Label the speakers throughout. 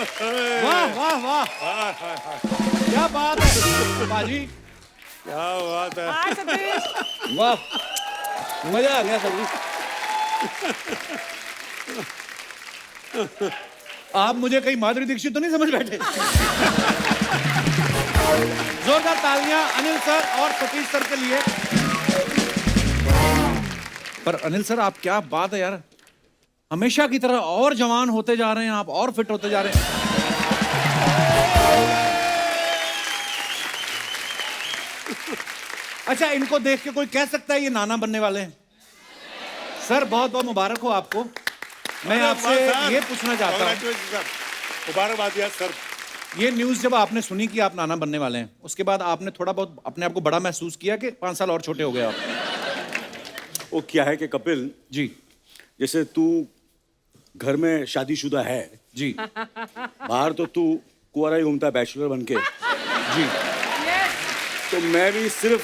Speaker 1: वाह वाह वाह, क्या बात है बाजी,
Speaker 2: क्या बात है।
Speaker 3: हाँ सतीश,
Speaker 1: वाह, मजा आ गया सभी। आप मुझे कहीं माधुरी दीक्षित तो नहीं समझ बैठे? जोरदार तालियां अनिल सर और सतीश सर के लिए। पर अनिल सर, आप, क्या बात है यार, हमेशा की तरह और जवान होते जा रहे हैं आप, और फिट होते जा रहे हैं। अच्छा, इनको देख के कोई कह सकता है ये नाना बनने वाले हैं? सर बहुत बहुत मुबारक हो आपको। मैं आपसे ये पूछना चाहता हूँ,
Speaker 2: मुबारकबाद यार सर।
Speaker 1: ये न्यूज़ जब आपने सुनी कि आप नाना बनने वाले हैं, उसके बाद आपने थोड़ा बहुत अपने आप को बड़ा महसूस किया कि 5 साल और छोटे हो गए आप?
Speaker 2: वो क्या है कि कपिल
Speaker 1: जी
Speaker 2: जैसे तू घर में शादीशुदा है
Speaker 1: जी
Speaker 2: बाहर तो तू कुंवारा ही घूमता है बैचलर बन के,
Speaker 1: जी।
Speaker 2: तो मैं भी सिर्फ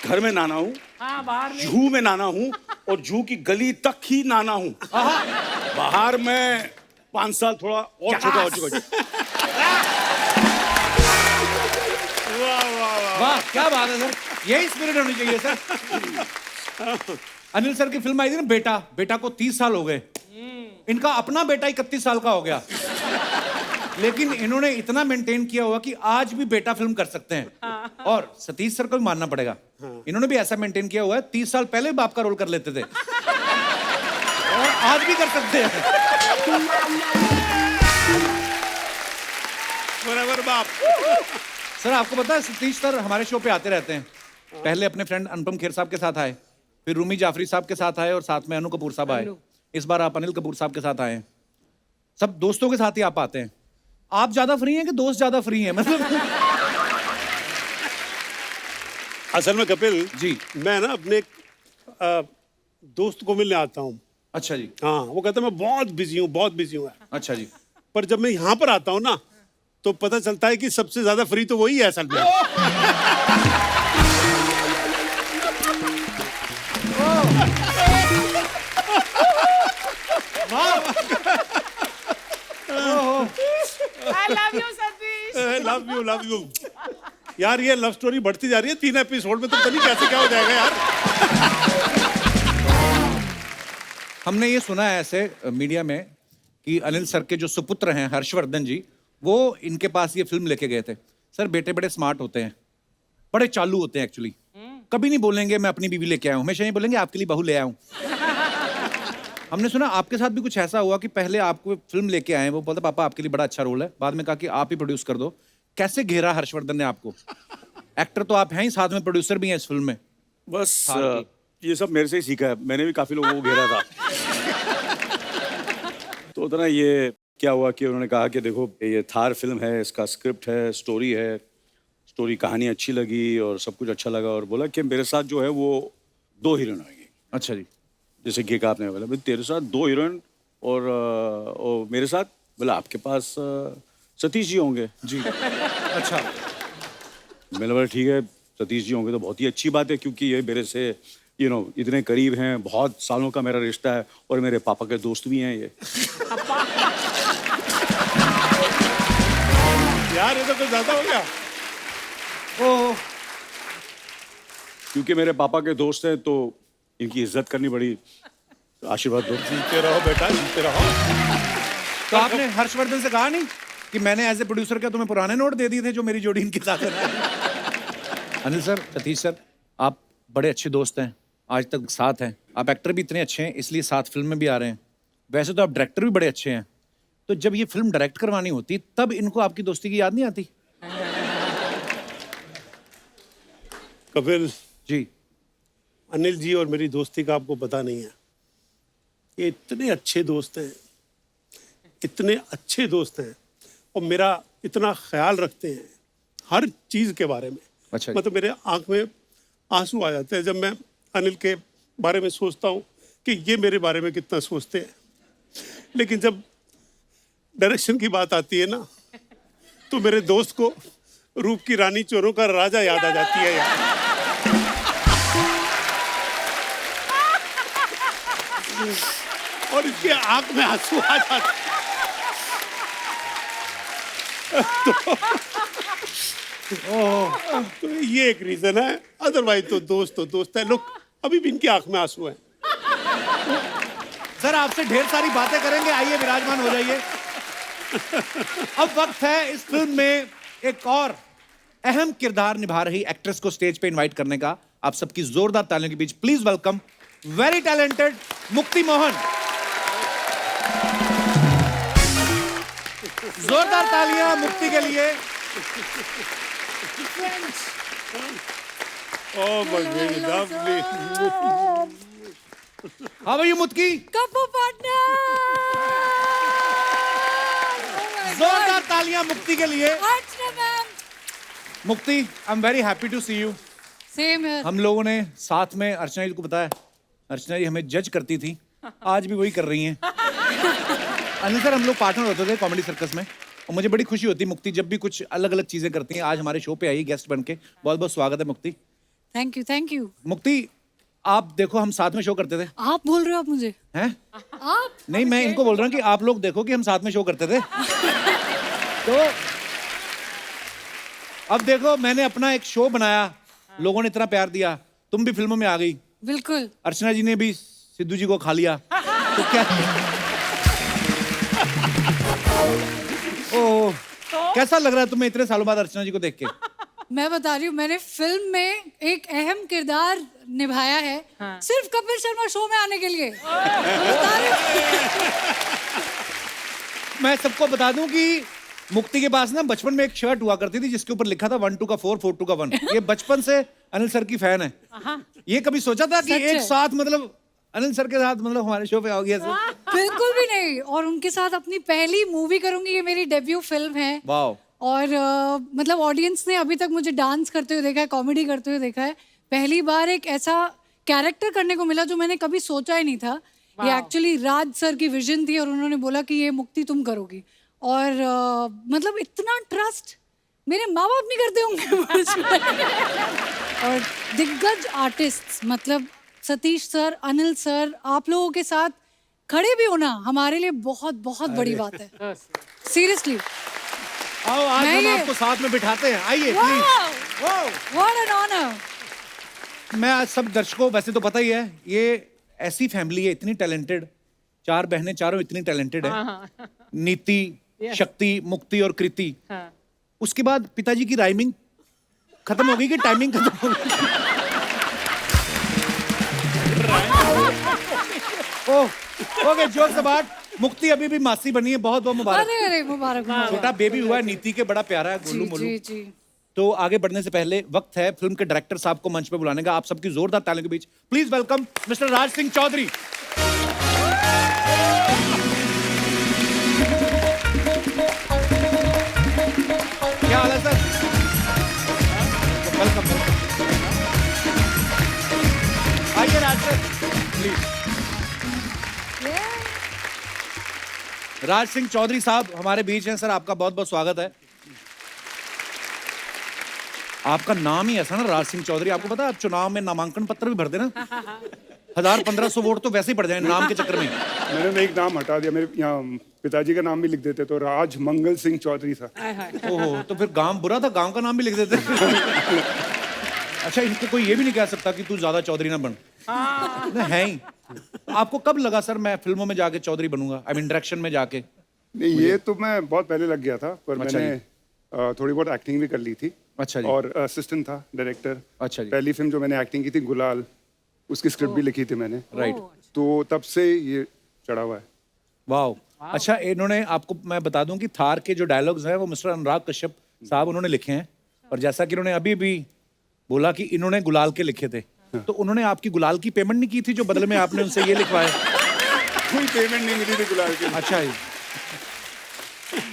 Speaker 2: घर में नाना हूँ,
Speaker 3: हाँ बाहर नहीं।
Speaker 2: जूहू में नाना हूँ और जूहू की गली तक ही नाना हूँ। बाहर में 5 साल थोड़ा और छोटा हो चुका।
Speaker 1: वाह, क्या बात है सर, यही स्पिरिट होनी चाहिए सर। अनिल सर की फिल्म आई थी ना बेटा, बेटा को 30 साल हो गए, इनका अपना बेटा 31 साल का हो गया, लेकिन इन्होंने इतना मेंटेन किया हुआ कि आज भी बेटा फिल्म कर सकते हैं। और सतीश सर को भी मानना पड़ेगा, इन्होंने भी ऐसा मेंटेन किया हुआ है, 30 साल पहले बाप का रोल कर लेते थे और आज भी कर सकते हैं।
Speaker 2: बराबर बाप।
Speaker 1: सर आपको पता है सतीश सर हमारे शो पे आते रहते हैं, पहले अपने फ्रेंड अनुपम खेर साहब के साथ आए, फिर रूमी जाफरी साहब के साथ आए और साथ में अनु कपूर साहब आए, इस बार आप अनिल कपूर साहब के साथ आए हैं। सब दोस्तों के साथ ही आप आते हैं। आप ज्यादा फ्री हैं कि दोस्त ज्यादा फ्री हैं? मतलब
Speaker 2: असल में कपिल
Speaker 1: जी,
Speaker 2: मैं ना अपने दोस्त को मिलने आता हूँ।
Speaker 1: अच्छा जी,
Speaker 2: हाँ, वो कहता है मैं बहुत बिजी हूँ, बहुत बिजी हूँ।
Speaker 1: अच्छा जी।
Speaker 2: पर जब मैं यहाँ पर आता हूँ ना तो पता चलता है कि सबसे ज्यादा फ्री तो वही है असल में।
Speaker 3: I love you Satish.
Speaker 2: Love you love you. यार ये लव स्टोरी बढ़ती जा रही है, 3 एपिसोड में तो पता नहीं कैसे क्या हो जाएगा यार।
Speaker 1: हमने ये सुना है ऐसे मीडिया में कि अनिल सर के जो सुपुत्र हैं हर्षवर्धन जी, वो इनके पास ये फिल्म लेके गए थे। सर बेटे बड़े स्मार्ट होते हैं, बड़े चालू होते हैं एक्चुअली, कभी नहीं बोलेंगे मैं अपनी बीवी लेके आया हूं, हमेशा ये बोलेंगे आपके लिए बहू ले आया हूं। हमने सुना आपके साथ भी कुछ ऐसा हुआ कि पहले आपको फिल्म लेके आए, वो बोलते पापा आपके लिए बड़ा अच्छा रोल है, बाद में कहा कि आप ही प्रोड्यूस कर दो। कैसे घेरा हर्षवर्धन ने आपको? एक्टर तो आप हैं ही, साथ में प्रोड्यूसर भी हैं इस फिल्म में।
Speaker 2: बस ये सब मेरे से ही सीखा है, मैंने भी काफी लोगों को घेरा था। तो उतना ये क्या हुआ कि उन्होंने कहा कि देखो ये थार फिल्म है, इसका स्क्रिप्ट है, स्टोरी है, स्टोरी कहानी अच्छी लगी और सब कुछ अच्छा लगा, और बोला कि मेरे साथ जो है वो 2 हीरोइन आएंगी।
Speaker 1: अच्छा जी।
Speaker 2: जैसे कि आपने बोला भाई तेरे साथ 2 हीरोइन और मेरे साथ, बोला आपके पास सतीश जी होंगे।
Speaker 1: जी अच्छा।
Speaker 2: मैंने बोला ठीक है सतीश जी होंगे तो बहुत ही अच्छी बात है, क्योंकि ये मेरे से इतने करीब हैं, बहुत सालों का मेरा रिश्ता है और मेरे पापा के दोस्त भी हैं ये। यार ये तो कुछ ज्यादा हो गया।
Speaker 1: ओह,
Speaker 2: क्योंकि मेरे पापा के दोस्त हैं तो इनकी इज्जत करनी पड़ी, आशीर्वाद दो।
Speaker 4: जीते रहो बेटा, जीते रहो।
Speaker 1: तो आपने हर्षवर्धन से कहा नहीं कि मैंने एज ए प्रोड्यूसर क्या तुम्हें पुराने नोट दे दिए थे जो मेरी जोड़ी इनके साथ है? अनिल सर, सतीश सर, आप बड़े अच्छे दोस्त हैं, आज तक साथ हैं, आप एक्टर भी इतने अच्छे हैं इसलिए साथ फिल्म में भी आ रहे हैं, वैसे तो आप डायरेक्टर भी बड़े अच्छे हैं, तो जब ये फिल्म डायरेक्ट करवानी होती तब इनको आपकी दोस्ती की याद नहीं आती?
Speaker 2: कपिल
Speaker 1: जी
Speaker 2: अनिल जी और मेरी दोस्ती का आपको पता नहीं है। ये इतने अच्छे दोस्त हैं, इतने अच्छे दोस्त हैं और मेरा इतना ख्याल रखते हैं हर चीज के बारे में।
Speaker 1: अच्छा।
Speaker 2: मतलब मेरे आंख में आंसू आ जाते हैं जब मैं अनिल के बारे में सोचता हूँ कि ये मेरे बारे में कितना सोचते हैं, लेकिन जब डायरेक्शन की बात आती है ना तो मेरे दोस्त को रूप की रानी चोरों का राजा याद आ जाती है यार। और इसके आंख में आंसू आ जाते। तो ये एक रीजन है, अदरवाइज तो दोस्त है। लोग अभी भी इनकी आंख में आंसू हैं।
Speaker 1: सर आपसे ढेर सारी बातें करेंगे, आइए विराजमान हो जाइए। अब वक्त है इस फिल्म में एक और अहम किरदार निभा रही एक्ट्रेस को स्टेज पे इनवाइट करने का। आप सबकी जोरदार तालियों के बीच please welcome very talented Mukti Mohan. जोरदार तालियां मुक्ति के लिए।
Speaker 2: Oh my God, lovely.
Speaker 1: How are you Mukti?
Speaker 4: कपू पार्टनर।
Speaker 1: जोरदार तालियां मुक्ति के लिए।
Speaker 4: Archana ma'am.
Speaker 1: Mukti, I am very happy to see you.
Speaker 4: Same here.
Speaker 1: हम लोगों ने साथ में अर्चना जी को बताया, अर्चना जी हमें जज करती थी, आज भी वही कर रही हैं। अनिल सर, हम लोग पार्टनर होते थे कॉमेडी सर्कस में और मुझे बड़ी खुशी होती मुक्ति जब भी कुछ अलग अलग चीजें करती हैं। आज हमारे शो पे आई गेस्ट बन के, बहुत बहुत स्वागत है मुक्ति।
Speaker 4: Thank you.
Speaker 1: मुक्ति, आप देखो हम साथ में शो करते थे।
Speaker 4: आप बोल रहे हो आप मुझे?
Speaker 1: हैं?
Speaker 4: आप?
Speaker 1: नहीं, मैं इनको बोल रहा हूँ कि आप लोग देखो कि हम साथ में शो करते थे। तो अब देखो मैंने अपना एक शो बनाया, लोगों ने इतना प्यार दिया, तुम भी फिल्मों में आ गई।
Speaker 4: बिल्कुल।
Speaker 1: अर्चना जी ने भी सिद्धू जी को खा लिया। तो क्या ओह, कैसा लग रहा है तुम्हें इतने सालों बाद अर्चना जी को देख के?
Speaker 4: मैं बता रही हूँ, मैंने फिल्म में एक अहम किरदार निभाया है सिर्फ कपिल शर्मा शो में आने के लिए। मैं बता रही हूँ।
Speaker 1: मैं सबको बता दूं कि मुक्ति के पास ना बचपन में एक शर्ट हुआ करती थी जिसके ऊपर लिखा था 1 2 का 4 4 2 का 1। ये बचपन से अनिल सर की फैन है। ये कभी सोचा था कि
Speaker 4: सच
Speaker 1: एक
Speaker 4: है।
Speaker 1: साथ मतलब अनिल सर के साथ मतलब हमारे शो पे आओगी ऐसे?
Speaker 4: बिल्कुल भी नहीं। और उनके साथ अपनी पहली मूवी करूंगी, ये मेरी डेब्यू फिल्म है।
Speaker 1: वाओ।
Speaker 4: और मतलब ऑडियंस ने अभी तक मुझे डांस करते हुए देखा है, कॉमेडी करते हुए देखा है। पहली बार एक ऐसा कैरेक्टर करने को मिला जो मैंने कभी सोचा ही नहीं था। ये एक्चुअली राज सर की विजन थी और उन्होंने बोला कि ये मुक्ति तुम करोगी। और मतलब इतना ट्रस्ट मेरे माँ बाप नहीं करते होंगे मुझ पे। और दिग्गज आर्टिस्ट मतलब सतीश सर, अनिल सर, आप लोगों के साथ खड़े भी होना हमारे लिए बहुत बहुत बड़ी बात है। सीरियसली।
Speaker 1: आओ आज
Speaker 4: मैं
Speaker 1: हम
Speaker 4: ये-
Speaker 1: आपको साथ में बिठाते हैं, आइए प्लीज।
Speaker 4: What an honour.
Speaker 1: मैं आज सब दर्शकों, वैसे तो पता ही है ये ऐसी फैमिली है इतनी टैलेंटेड, 4 बहनें चारों इतनी टैलेंटेड है। नीति, शक्ति, मुक्ति और कृति। उसके बाद पिताजी की राइमिंग खत्म हो गई कि टाइमिंग खत्म हो गई? Oh okay, joke about. मुक्ति अभी भी मासी बनी है, बहुत बहुत मुबारक।
Speaker 4: अरे मुबारक मुबारक।
Speaker 1: छोटा बेबी हुआ है नीति के, बड़ा प्यारा है, गोलू
Speaker 4: जी
Speaker 1: मोलू।
Speaker 4: जी जी।
Speaker 1: तो आगे बढ़ने से पहले वक्त है फिल्म के डायरेक्टर साहब को मंच पे बुलाने का। आप सबकी जोरदार तालियों के बीच please welcome mister Raj Singh Chaudhary. क्या हाल है सर? वेलकम आइए राज सर प्लीज। राज सिंह चौधरी साहब हमारे बीच हैं। सर आपका बहुत बहुत स्वागत है। आपका नाम ही ऐसा ना, राज सिंह चौधरी। आपको पता है आप चुनाव में नामांकन पत्र भी भरते ना, 1000-1500 वोट तो वैसे ही पड़ जाए नाम के चक्कर में।
Speaker 5: मैंने एक नाम हटा दिया, मेरे यहाँ पिताजी का नाम भी लिख देते तो राज मंगल सिंह चौधरी था।
Speaker 1: ओहो, तो फिर गांव बुरा था, गांव का नाम भी लिख देते। अच्छा, इनको कोई ये भी नहीं कह सकता कि तू ज्यादा चौधरी ना बन। नहीं, है ही। आपको कब लगा सर मैं फिल्मों में जाके चौधरी बनूंगा, आई मीन डायरेक्शन में जाके?
Speaker 5: नहीं, ये तो मैं बहुत पहले लग गया था, पर
Speaker 1: अच्छा
Speaker 5: मैंने थोड़ी बहुत एक्टिंग भी कर ली थी।
Speaker 1: अच्छा जी।
Speaker 5: और असिस्टेंट था डायरेक्टर।
Speaker 1: अच्छा जी।
Speaker 5: पहली फिल्म जो मैंने एक्टिंग की थी गुलाल, उसकी स्क्रिप्ट भी लिखी थी मैंने।
Speaker 1: राइट।
Speaker 5: तो तब से ये चढ़ा हुआ है।
Speaker 1: वाओ। अच्छा, इन्होंने आपको मैं बता दूं कि थार के जो डायलॉग्स हैं वो मिस्टर अनुराग कश्यप साहब उन्होंने लिखे हैं। और जैसा कि उन्होंने अभी भी बोला कि इन्होंने गुलाल के लिखे थे, तो उन्होंने आपकी गुलाल की पेमेंट नहीं की थी जो बदले में आपने उनसे ये लिखवाया?
Speaker 5: कोई पेमेंट नहीं मिली थी गुलाल के।
Speaker 1: अच्छा ही।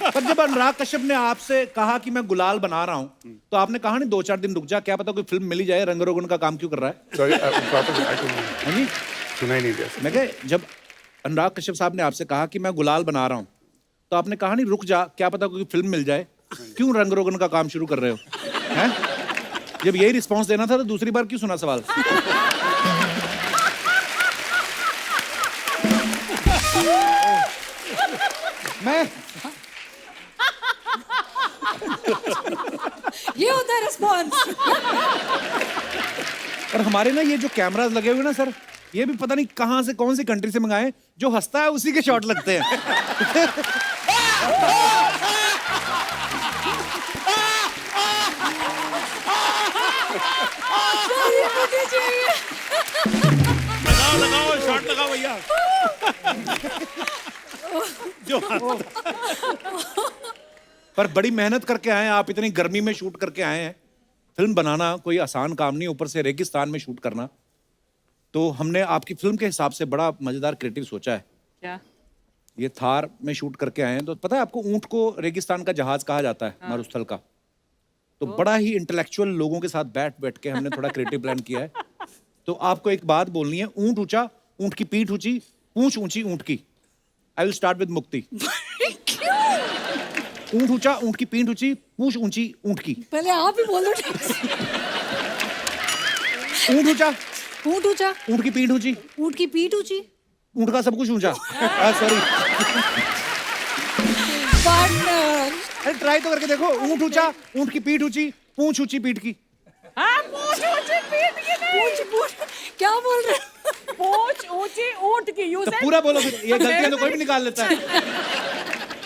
Speaker 1: पर जब अनुराग कश्यप ने आपसे कहा कि मैं गुलाल बना रहा हूं, तो आपने कहा नहीं 2-4 दिन रुक जा, क्या पता कोई फिल्म मिली जाए, रंग रोगन का काम क्यों कर रहा है?
Speaker 5: सॉरी,
Speaker 1: हाँ जी।
Speaker 5: सुना ही नहीं दिया।
Speaker 1: मैं कह, जब अनुराग कश्यप साहब ने आपसे कहा कि मैं गुलाल बना रहा हूं, तो आपने कहा नहीं रुक जा, क्या पता कोई फिल्म मिल जाए, क्यों रंग रोगन का काम शुरू कर रहे हो? हैं? जब यही रिस्पॉन्स देना था तो दूसरी बार क्यों सुना सवाल? मैं हमारे ना ये जो कैमरास लगे हुए ना सर, ये भी पता नहीं कहाँ से, कौन सी कंट्री से मंगाए, जो हंसता है उसी के शॉट लगते हैं।
Speaker 2: लगाओ लगाओ शॉट लगाओ भैया। जो
Speaker 1: पर बड़ी मेहनत करके आए हैं आप, इतनी गर्मी में शूट करके आए हैं। फिल्म बनाना कोई आसान काम नहीं, ऊपर से रेगिस्तान में शूट करना। तो हमने आपकी फिल्म के हिसाब से बड़ा मजेदार क्रिएटिव सोचा है।
Speaker 3: क्या?
Speaker 1: ये थार में शूट करके आए हैं, तो पता है आपको ऊंट को रेगिस्तान का जहाज कहा जाता है, मरुस्थल का। तो बड़ा ही इंटेलेक्चुअल लोगों के साथ बैठ बैठ के हमने थोड़ा क्रिएटिव प्लान किया है। तो आपको एक बात बोलनी है, ऊंट ऊंचा, ऊंट की पीठ ऊंची, पूंछ ऊंची ऊंट की। आई विल स्टार्ट विद मुक्ति। ऊंट ऊंचा, ऊंट की पीठ ऊंची, पूंछ ऊंची ऊंट की।
Speaker 4: पहले आप ही बोलो।
Speaker 1: ऊंट ऊंचा,
Speaker 4: ऊंट ऊंचा,
Speaker 1: ऊंट की पीठ ऊंची,
Speaker 4: ऊंट की पीठ ऊंची,
Speaker 1: ऊंट का सब कुछ ऊंचा। Sorry,
Speaker 4: partner.
Speaker 1: अरे ट्राई तो करके देखो। ऊंट ऊंचा, ऊंट की पीठ ऊंची, पूंछ ऊंची पीठ की।
Speaker 3: हाँ, पूंछ ऊंची पीठ की नहीं।
Speaker 4: पूछ क्या बोल रहे हो?
Speaker 3: पूंछ ऊंची ऊंट की। You
Speaker 1: तो
Speaker 3: said-
Speaker 1: पूरा बोलो फिर, ये गलतियां तो कोई भी निकाल लेता है।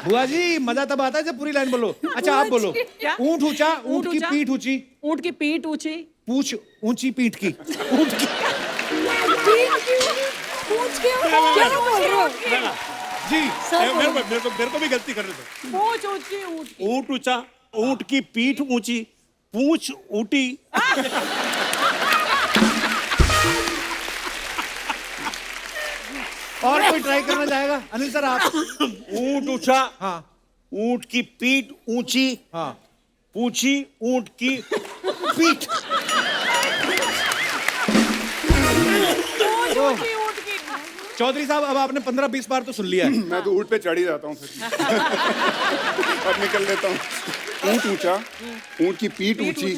Speaker 1: बुआ जी मजा तब आता है जब पूरी लाइन बोलो। अच्छा आप बोलो।
Speaker 3: क्या?
Speaker 1: ऊंट ऊंचा, ऊंट की
Speaker 3: ऊंचा?
Speaker 1: पीठ ऊंची,
Speaker 3: ऊंट की पीठ ऊंची।
Speaker 1: पूंछ ऊंची पीठ की। ऊंट की।
Speaker 4: पूछ क्या बोल रहे हो?
Speaker 1: जी
Speaker 2: मेरे को भी गलती करने दो।
Speaker 3: पूंछ ऊंची ऊंट की।
Speaker 2: ऊंट ऊंचा, ऊंट की पीठ ऊंची, पूंछ ऊंटी।
Speaker 1: और कोई ट्राई करना चाहेगा? अनिल सर आप।
Speaker 2: ऊंट ऊंचा,
Speaker 1: हाँ
Speaker 2: ऊंट की पीठ ऊंची,
Speaker 1: हाँ।
Speaker 2: पूंछी ऊंट की पीठ।
Speaker 3: पूंछ ऊंची ऊंट की।
Speaker 1: चौधरी साहब अब आपने 15-20 बार तो सुन लिया है।
Speaker 5: मैं तो ऊँट पे चढ़ ही जाता हूँ फिर। अब निकल लेता हूँ। ऊँट ऊंचा, ऊँट की पीठ ऊंची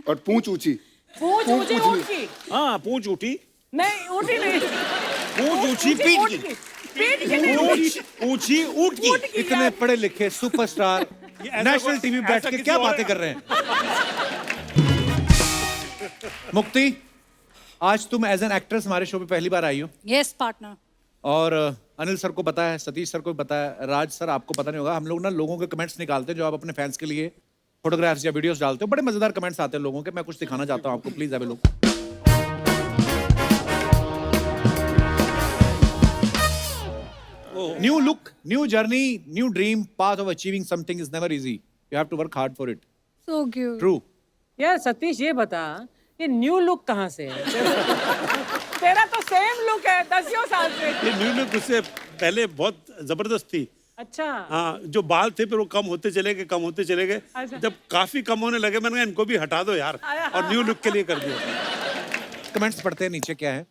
Speaker 5: और पूंछ ऊंची।
Speaker 3: पूंछ ऊंची
Speaker 5: पूंछ
Speaker 3: ऊंट की।
Speaker 2: हाँ पूंछ ऊंटी,
Speaker 3: नहीं ऊंटी नहीं।
Speaker 2: पूंछ ऊंची पीठ
Speaker 3: ऊंट
Speaker 2: की,
Speaker 3: पीठ की नहीं।
Speaker 2: पूंछ ऊंची ऊंट की।
Speaker 3: ऊंट की
Speaker 1: इतने
Speaker 3: यार।
Speaker 1: पढ़े लिखे सुपरस्टार नेशनल टीवी बैठ
Speaker 2: ऐसा
Speaker 1: के
Speaker 2: किसी
Speaker 1: क्या
Speaker 2: और-
Speaker 1: बातें कर रहे हैं? मुक्ति, आज तुम एज एन एक्ट्रेस हमारे शो पे पहली बार आई हो।
Speaker 4: Yes partner.
Speaker 1: और अनिल सर को पता है, सतीश सर को भी पता है, राज सर आपको पता नहीं होगा। हम लोग ना लोगों के कमेंट्स निकालते हैं जो आप अपने फैंस के लिए फोटोग्राफ्स या वीडियोस डालते हो। बड़े मजेदार कमेंट्स आते हैं लोगों के। मैं कुछ दिखाना चाहता हूँ आपको, please have a look. New look, new journey, new dream, path of achieving something is never easy. You have to work hard for it.
Speaker 4: So cute.
Speaker 1: True.
Speaker 3: यार सतीश ये बता, ये न्यू लुक कहाँ से है? तेरा तो सेम लुक है 10 साल से।
Speaker 2: ये न्यू लुक उससे पहले बहुत जबरदस्त थी।
Speaker 3: अच्छा।
Speaker 2: हाँ, जो बाल थे फिर वो कम होते चले गए, कम होते चले गए।
Speaker 3: अच्छा।
Speaker 2: जब काफी कम होने लगे मैंने कहा इनको भी हटा दो यार, और न्यू लुक के लिए कर दिया।
Speaker 1: कमेंट्स पढ़ते हैं नीचे क्या है।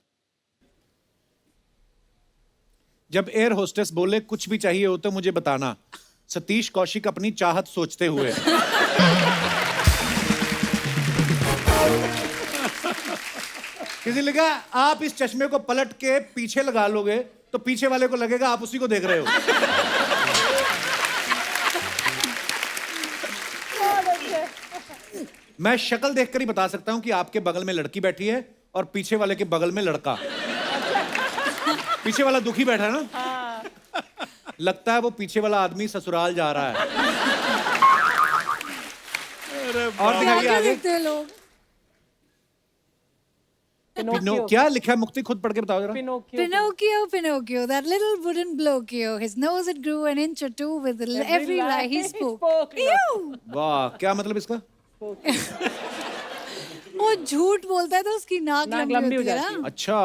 Speaker 1: जब एयर होस्टेस बोले कुछ भी चाहिए हो तो मुझे बताना, सतीश कौशिक अपनी चाहत सोचते हुए। किसी ने लिखा आप इस चश्मे को पलट के पीछे लगा लोगे तो पीछे वाले को लगेगा आप उसी को देख रहे हो। मैं शक्ल देखकर ही बता सकता हूं कि आपके बगल में लड़की बैठी है और पीछे वाले के बगल में लड़का। पीछे वाला दुखी बैठा है ना, लगता है वो पीछे वाला आदमी ससुराल जा रहा है। और दिखाइए
Speaker 4: क्या
Speaker 1: आगे।
Speaker 4: देखते हैं लोग?
Speaker 1: क्या लिखा है? मुक्ति खुद पढ़ के बताओ जरा।
Speaker 4: Pinocchio, Pinocchio, that little wooden blocchio. His nose it grew an inch or two with every lie he spoke. Ew!
Speaker 1: वाह, क्या मतलब इसका?
Speaker 4: वो झूठ बोलता है तो उसकी नाक लंबी होती है ना।
Speaker 1: अच्छा,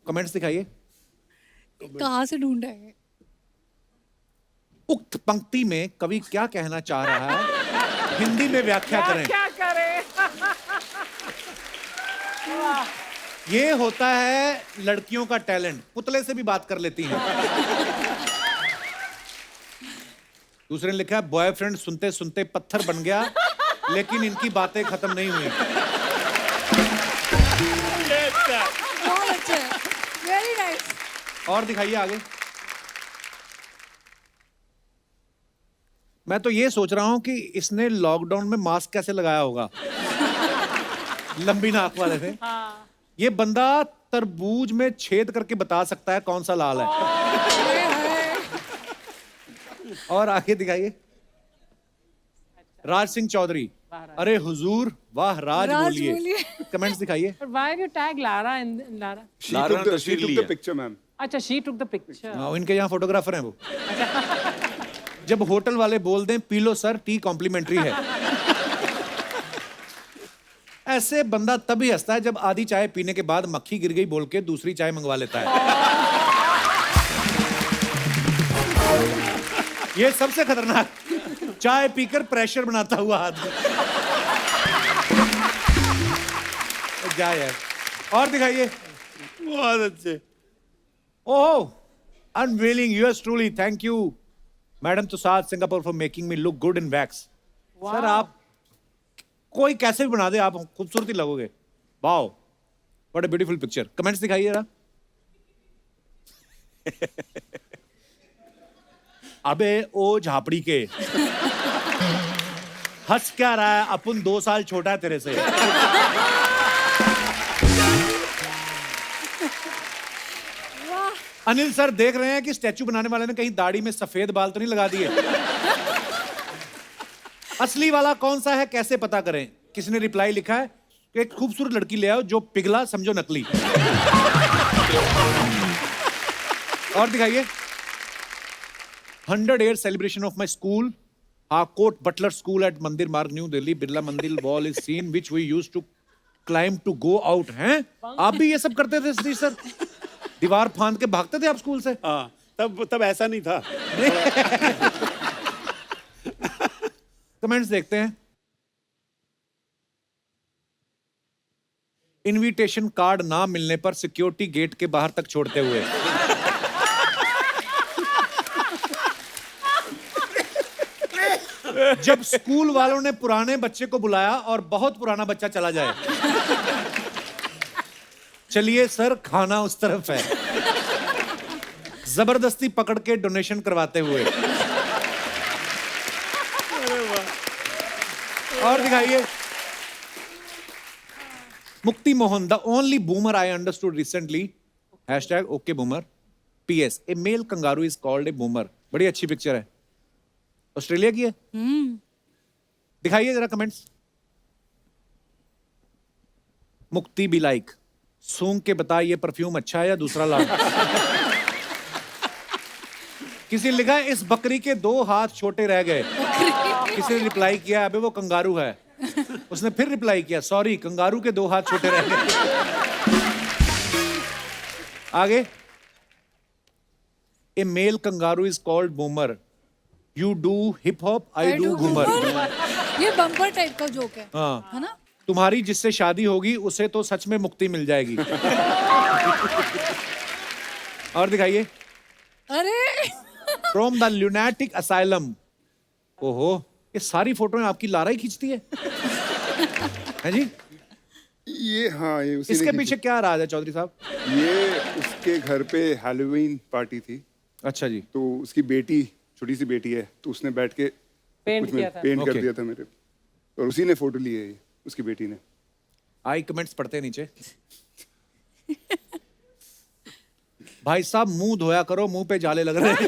Speaker 1: कमेंट्स दिखाइए।
Speaker 4: कहाँ से ढूंढा है?
Speaker 1: उक्त पंक्ति में कवि क्या कहना चाह रहा है, हिंदी में व्याख्या करें।
Speaker 3: क्या करे?
Speaker 1: ये होता है लड़कियों का टैलेंट, पुतले से भी बात कर लेती हैं। दूसरे ने लिखा है बॉयफ्रेंड सुनते सुनते पत्थर बन गया लेकिन इनकी बातें खत्म नहीं हुई।
Speaker 4: बहुत अच्छा है, वेरी नाइस।
Speaker 1: और दिखाइए आगे। मैं तो ये सोच रहा हूं कि इसने लॉकडाउन में मास्क कैसे लगाया होगा, लंबी नाक वाले थे। ये बंदा तरबूज में छेद करके बता सकता है कौन सा लाल है। और आगे दिखाइए, राज सिंह चौधरी। अरे हुजूर, वाह राज
Speaker 4: राज
Speaker 1: बोलिए।
Speaker 4: बोलिए।
Speaker 1: कमेंट्स दिखाइए।
Speaker 3: But why have you tagged Lara and Lara?
Speaker 5: She
Speaker 6: Lara
Speaker 5: took
Speaker 6: ने तस्वीर ली है।
Speaker 5: the picture, ma'am.
Speaker 3: अच्छा, she took the picture.
Speaker 1: हाँ, इनके यहाँ फोटोग्राफर हैं वो। जब होटल वाले बोल दें P low sir, T complementary है। ऐसे बंदा तभी हंसता है जब आधी चाय पीने के बाद मक्खी गिर गई बोल के दूसरी चाय मंगवा लेता है। ये सबसे खतरनाक, चाय पीकर प्रेशर बनाता हुआ आदमी। जा यार, और दिखाइए।
Speaker 2: बहुत अच्छे।
Speaker 1: ओह, unveiling yours truly, thank you, Madam Tushar Singapore for making me look good in wax. Sir आप कोई कैसे भी बना दे, आप खूबसूरती लगोगे। Wow, what a beautiful picture. Comments दिखाइए जरा। अबे ओ झापड़ी के, हंस क्या रहा है, अपन 2 साल छोटा है तेरे से। अनिल सर देख रहे हैं कि स्टैचू बनाने वाले ने कहीं दाढ़ी में सफेद बाल तो नहीं लगा दिए। असली वाला कौन सा है कैसे पता करें? किसी ने रिप्लाई लिखा है कि एक खूबसूरत लड़की ले आओ, जो पिघला समझो नकली। और दिखाइए, 100 year celebration of my school, Harcourt Butler School at Mandir Marg, New Delhi. Birla Mandir wall is seen which we used to climb to go out. हैं? आप भी ये सब करते थे सतीश सर? दीवार फांद के भागते थे आप स्कूल से?
Speaker 2: हाँ, तब ऐसा नहीं था।
Speaker 1: कमेंट्स देखते हैं। इनविटेशन कार्ड ना मिलने पर सिक्योरिटी गेट के बाहर तक छोड़ते हुए। जब स्कूल वालों ने पुराने बच्चे को बुलाया और बहुत पुराना बच्चा चला जाए। चलिए सर, खाना उस तरफ है। जबरदस्ती पकड़ के डोनेशन करवाते हुए। और दिखाइए, Mukti Mohan, the only boomer I understood recently, hashtag okay boomer, PS, a male kangaroo is called a boomer. बड़ी अच्छी पिक्चर है, ऑस्ट्रेलिया की है। दिखाइए जरा कमेंट्स। मुक्ति बी लाइक, सूंघ के बता ये परफ्यूम अच्छा है या दूसरा ला। किसी ने लिखा है इस बकरी के 2 हाथ छोटे रह गए। किसी ने रिप्लाई किया अबे वो कंगारू है। उसने फिर रिप्लाई किया सॉरी कंगारू के 2 हाथ छोटे रह गए। आगे, a male kangaroo is called boomer, you do hip hop, I do Ghoomar.
Speaker 4: ये बम्पर टाइप का जोक है।
Speaker 1: हाँ,
Speaker 4: है ना?
Speaker 1: तुम्हारी जिससे शादी होगी उसे तो सच में मुक्ति मिल जाएगी। और दिखाइए,
Speaker 4: अरे
Speaker 1: फ्रॉम द ल्यूनेटिक असाइलम। ओहो, ये सारी फोटोएं आपकी लारा ही खींचती है। हैं जी?
Speaker 5: ये हाँ, ये उसी ने
Speaker 1: इसके
Speaker 5: की
Speaker 1: पीछे क्या राज है चौधरी साहब?
Speaker 5: थी। ये उसके घर पे हैलोवीन पार्टी थी,
Speaker 1: अच्छा जी।
Speaker 5: तो उसकी बेटी, छोटी सी बेटी है, तो उसने बैठ के
Speaker 3: पेंट
Speaker 5: कुछ में
Speaker 3: किया था।
Speaker 5: पेंट कर
Speaker 1: Okay.
Speaker 5: दिया था मेरे, और उसी ने फोटो ली है, उसकी बेटी ने।
Speaker 1: आई कमेंट्स पढ़ते हैं नीचे। भाई साहब मुंह धोया करो, मुंह पे जाले लग रहे हैं।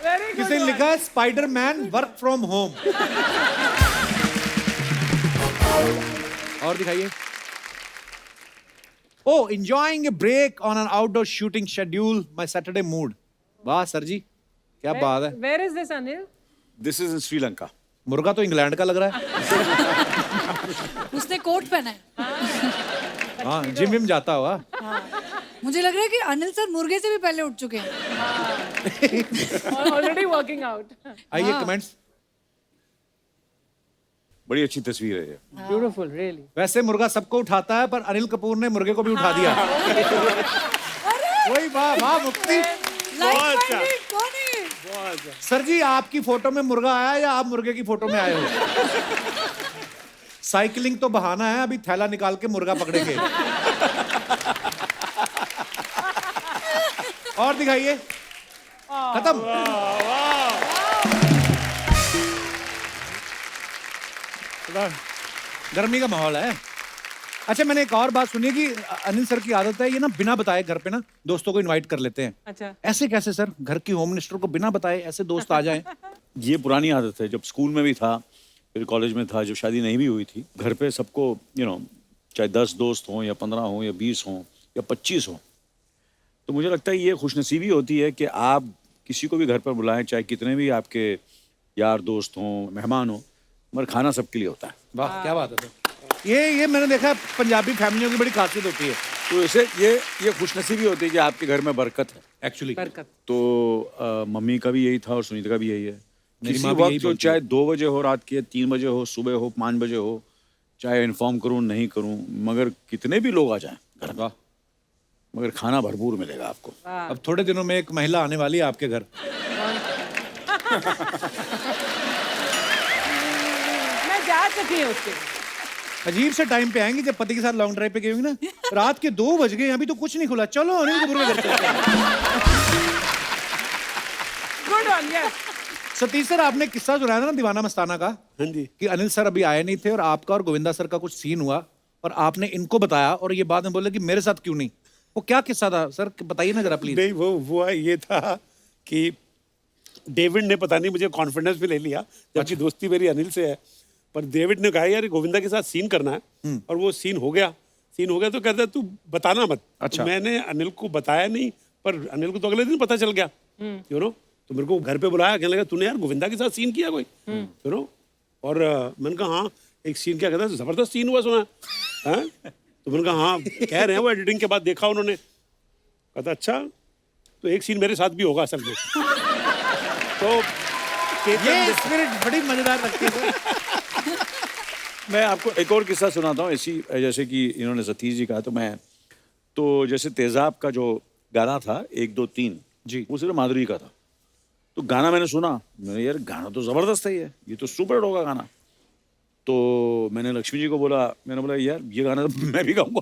Speaker 3: Very good.
Speaker 1: किसी ने लिखा है स्पाइडरमैन वर्क फ्रॉम होम। और दिखाइए, oh enjoying a break on an outdoor shooting schedule, my Saturday mood. वाह सर जी, क्या बात है।
Speaker 3: Where is this, Anil?
Speaker 6: This is in Sri Lanka.
Speaker 1: मुर्गा तो इंग्लैंड का लग रहा है।
Speaker 4: उसने कोट पहना है।
Speaker 1: हाँ, जिम विम जाता हुआ।
Speaker 4: मुझे लग रहा है कि अनिल सर मुर्गे से भी पहले उठ चुके हैं।
Speaker 3: Already working out.
Speaker 1: आइए कमेंट्स।
Speaker 6: बड़ी अच्छी तस्वीर है ये।
Speaker 3: Beautiful, really.
Speaker 1: वैसे मुर्गा सबको उठाता है, पर अनिल कपूर ने मुर्गे को भी उठा दिया। वही, वाह वाह मुक्ति।
Speaker 4: Like minded, कौन है ये?
Speaker 1: सर जी, आपकी फोटो में मुर्गा आया या आप मुर्गे की फोटो में आए हो? साइकिलिंग तो बहाना है, अभी थैला निकाल के मुर्गा पकड़ेंगे। और दिखाइए, खत्म। गर्मी का माहौल है। अच्छा, मैंने एक और बात सुनी है कि अनिल सर की आदत है ये ना बिना बताए घर पे ना दोस्तों को इनवाइट कर लेते हैं।
Speaker 3: अच्छा।
Speaker 1: ऐसे कैसे सर? घर की होम मिनिस्टर को बिना बताए ऐसे दोस्त आ जाएं?
Speaker 6: ये पुरानी आदत है, जब स्कूल में भी था, फिर कॉलेज में था, जब शादी नहीं भी हुई थी, घर पे सबको चाहे 10 दोस्त हों या 15 हों या 20 हों या 25 हों, तो मुझे लगता है ये खुशनसीबी होती है कि आप किसी को भी घर पर बुलाएं, चाहे कितने भी आपके यार दोस्त हों, मेहमान हों, मगर खाना सबके लिए होता है।
Speaker 1: वाह, क्या बात है सर। ये मैंने देखा पंजाबी फैमिलियों की बड़ी खासियत होती है
Speaker 6: तो इसे ये खुशनसीबी होती है कि आपके घर में बरकत है।
Speaker 1: एक्चुअली।
Speaker 3: बरकत।
Speaker 6: तो मम्मी का भी यही था और सुनीता का भी यही है।
Speaker 1: मेरी
Speaker 6: किसी
Speaker 1: माँ भी यही
Speaker 6: वक्त जो
Speaker 1: बोलती
Speaker 6: चाहे 2 बजे हो रात के, 3 बजे हो, सुबह हो, 5 बजे हो, चाहे इन्फॉर्म करूं नहीं करूं, मगर कितने भी लोग आ जाएं घर में,
Speaker 1: वाह।
Speaker 6: मगर खाना भरपूर मिलेगा आपको।
Speaker 1: अब थोड़े दिनों में एक महिला आने वाली है आपके घर।
Speaker 3: मैं जा चुकी हूँ उसके।
Speaker 1: अजीब से टाइम पे आएंगी जब पति के साथ लॉन्ग ड्राइव पे गई होंगी ना, रात के 2 बज गए, अभी तो कुछ नहीं खुला, चलो अनिल कपूर के घर चलते हैं।
Speaker 3: Good one, yes.
Speaker 1: Satish sir, आपने किस्सा सुनाया था ना दीवाना मस्ताना का,
Speaker 2: हाँ जी।
Speaker 1: कि अनिल सर अभी आए नहीं थे और आपका और गोविंदा सर का कुछ सीन हुआ और आपने इनको बताया और ये बाद में बोले कि मेरे साथ क्यों नहीं। वो क्या किस्सा था सर, बताइए ना जरा प्लीज।
Speaker 2: नहीं, वो हुआ ये था कि डेविड ने पता नहीं मुझे कॉन्फिडेंस भी ले लिया, जबकि दोस्ती मेरी अनिल से है, पर डेविड ने कहा यार गोविंदा के साथ सीन करना है, और वो सीन हो गया तो कहता है तू बताना मत।
Speaker 1: अच्छा।
Speaker 2: तो मैंने अनिल को बताया नहीं, पर अनिल को तो अगले दिन पता चल गया, तो मेरे को घर पे बुलाया, कहने लगा तूने यार गोविंदा के साथ सीन किया कोई, और मैंने कहा हाँ एक सीन, क्या कहता है जबरदस्त सीन हुआ सुना है? तो मैंने कहा हाँ कह रहे हैं वो एडिटिंग के बाद देखा उन्होंने। कहता अच्छा, तो एक सीन मेरे साथ भी होगा असल में। तो
Speaker 1: ये स्पिरिट बड़ी मजेदार लगती है।
Speaker 6: मैं आपको एक और किस्सा सुनाता हूँ ऐसी, जैसे कि इन्होंने सतीश जी कहा, तो जैसे तेजाब का जो गाना था 1 2 3
Speaker 1: जी,
Speaker 6: वो सिर्फ माधुरी का था। तो गाना मैंने सुना, मैंने यार गाना तो जबरदस्त है, ये तो सुपर हिट होगा गाना। तो मैंने लक्ष्मी जी को बोला, मैंने बोला यार ये गाना तो मैं भी गाऊंगा।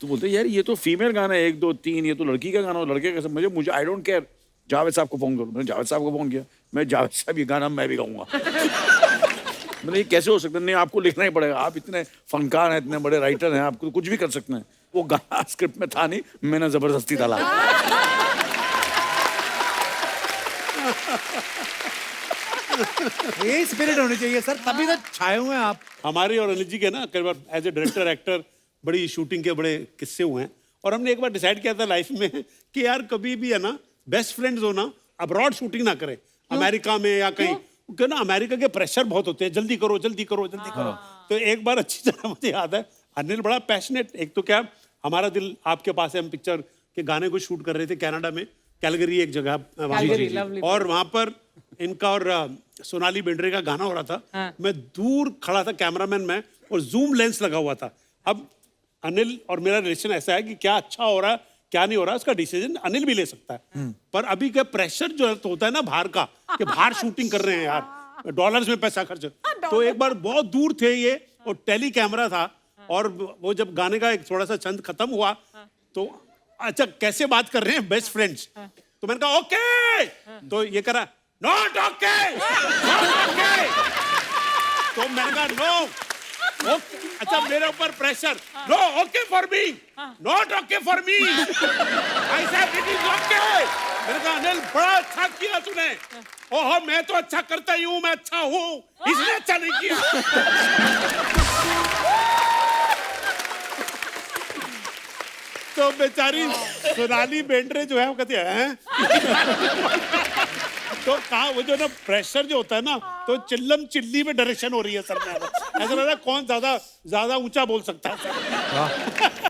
Speaker 6: तो बोलते यार ये तो फीमेल गाना है 1 2 3, ये तो लड़की का गाना, लड़के का सब, मुझे आई डोंट केयर, जावेद साहब को फोन करो। मैंने जावेद साहब को फोन किया, मैं जावेद साहब ये गाना मैं भी गाऊंगा। मैंने ये कैसे हो सकता है? नहीं, आपको लिखना ही पड़ेगा, आप इतने फनकार हैं, इतने बड़े राइटर हैं, आपको कुछ भी कर सकते हैं। वो गाना स्क्रिप्ट में था नहीं, मैंने जबरदस्ती डाला।
Speaker 1: ये स्पिरिट होनी चाहिए सर, तभी तो छाए हुए हैं आप।
Speaker 2: हमारे और अनिल जी के ना कई बार एज ए डायरेक्टर एक्टर बड़ी शूटिंग के बड़े किस्से हुए हैं, और हमने एक बार डिसाइड किया था लाइफ में कि यार कभी भी है ना बेस्ट फ्रेंड्स हो ना, अब्रॉड शूटिंग ना करें, अमेरिका में या कहीं, क्यों ना अमेरिका के प्रेशर बहुत होते हैं, जल्दी करो जल्दी करो जल्दी करो। तो एक बार अच्छी तरह मुझे याद है, अनिल बड़ा पैशनेट, एक तो क्या हमारा दिल आपके पास है, हम पिक्चर के गाने को शूट कर रहे थे कनाडा में, कैलगरी एक जगह वहाँ
Speaker 3: Calgary,
Speaker 2: पर।
Speaker 3: lovely
Speaker 2: और वहाँ पर इनका और सोनाली बेंद्रे का गाना हो रहा था।
Speaker 3: हाँ।
Speaker 2: मैं दूर खड़ा था, कैमरामैन में, और जूम लेंस लगा हुआ था। अब अनिल और मेरा रिलेशन ऐसा है कि क्या अच्छा हो रहा है क्या नहीं हो रहा है उसका डिसीजन अनिल भी ले सकता है, पर अभी का प्रेशर जो तो होता है ना बाहर का, कि बाहर शूटिंग कर रहे हैं यार, डॉलर्स में पैसा खर्च। तो एक बार बहुत दूर थे ये, और टेली कैमरा था, और वो जब गाने का एक थोड़ा सा छंद खत्म हुआ, तो अच्छा कैसे बात कर रहे हैं बेस्ट फ्रेंड्स, तो मैंने कहा ओके, तो ये करा नॉट ओके, नॉट ओके, तो मैंने कहा नो ओके, अच्छा मेरे ऊपर pressure, no okay for me, not okay for me, I said it is okay. मैंने कहा अनिल बड़ा अच्छा किया तूने, ओहो मैं तो अच्छा करता ही हूँ, मैं अच्छा हूँ, इसने अच्छा नहीं किया। तो बेचारी सोनाली बेंद्रे जो है वो कहती है तो कहा वो जो ना प्रेशर जो होता है ना, तो चिल्लम चिल्ली में डायरेक्शन हो रही है सर में, ऐसा लग रहा है कौन ज्यादा ऊंचा बोल सकता है सर।